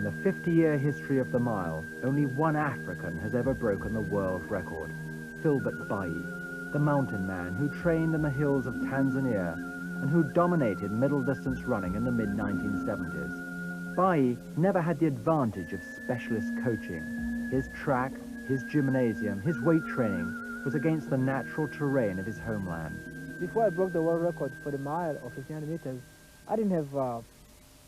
the 50-year history of the mile, only one African has ever broken the world record, Filbert Bayi, the mountain man who trained in the hills of Tanzania and who dominated middle-distance running in the mid-1970s. Bayi never had the advantage of specialist coaching. His track, his gymnasium, his weight training was against the natural terrain of his homeland. Before I broke the world record for the mile of 1500 meters, I didn't have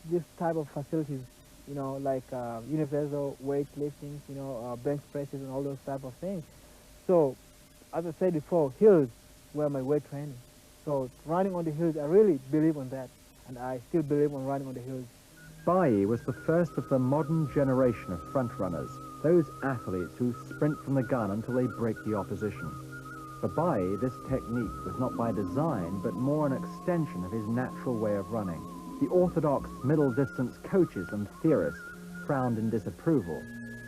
this type of facilities, you know, like universal weight lifting, you know, bench presses and all those type of things. So, as I said before, hills were my weight training. So running on the hills, I really believe on that, and I still believe on running on the hills. Bayi was the first of the modern generation of front runners, those athletes who sprint from the gun until they break the opposition. For Bayi, this technique was not by design, but more an extension of his natural way of running. The orthodox middle-distance coaches and theorists frowned in disapproval,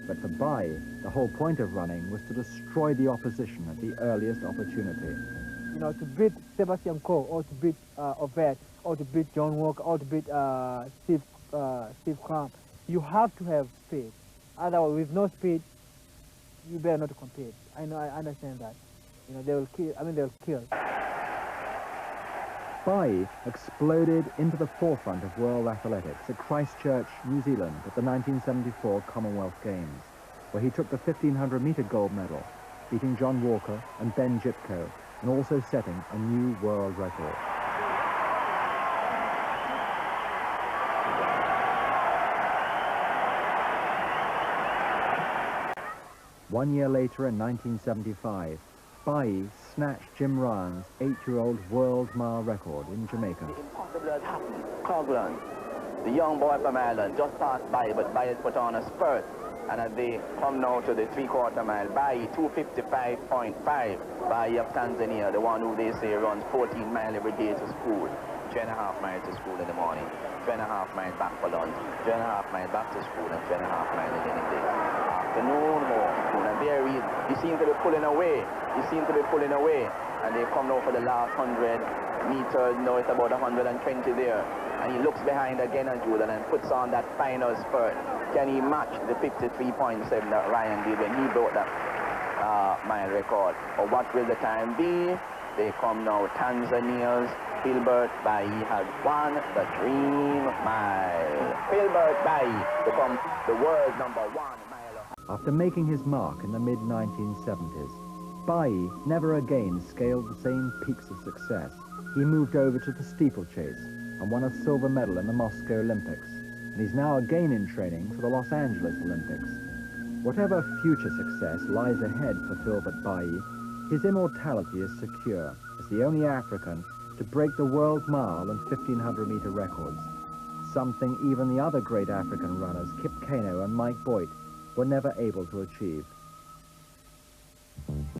but for Bayi, the whole point of running was to destroy the opposition at the earliest opportunity. You know, to beat Sebastian Coe, or to beat Ovet, or to beat John Walker, or to beat Steve Cramp, you have to have speed. Otherwise, with no speed, you better not compete. I know, I understand that. You know, they will kill, I mean, they'll kill. Bayi exploded into the forefront of world athletics at Christchurch, New Zealand at the 1974 Commonwealth Games, where he took the 1500-meter gold medal, beating John Walker and Ben Jipko, and also setting a new world record. One year later, in 1975, Bayi snatched Jim Ryan's 8-year-old world mile record in Jamaica. The impossible has happened. Coghlan, the young boy from Ireland, just passed Bayi, but Bayi put on a spurt. And as they come now to the 3/4 mile, Bayi 2:55.5. Bayi of Tanzania, the one who they say runs 14 miles every day to school. 3.5 miles to school in the morning, 3.5 miles back for lunch, 3.5 miles back to school, and 3.5 miles again in the afternoon home. And there he seems to be pulling away. He seems to be pulling away. And they come now for the last 100 meters. Now it's about 120 there. And he looks behind again on Jordan and puts on that final spurt. Can he match the 53.7 that Ryan did when he broke that mile record? Or what will the time be? They come now. Tanzania's Filbert Bayi has won the dream mile. Filbert Bayi becomes the world #1 mile. After making his mark in the mid-1970s, Bayi never again scaled the same peaks of success. He moved over to the steeplechase and won a silver medal in the Moscow Olympics, and he's now again in training for the Los Angeles Olympics. Whatever future success lies ahead for Filbert Bayi, his immortality is secure as the only African to break the world mile and 1500-meter records, something even the other great African runners, Kip Keino and Mike Boyd, were never able to achieve.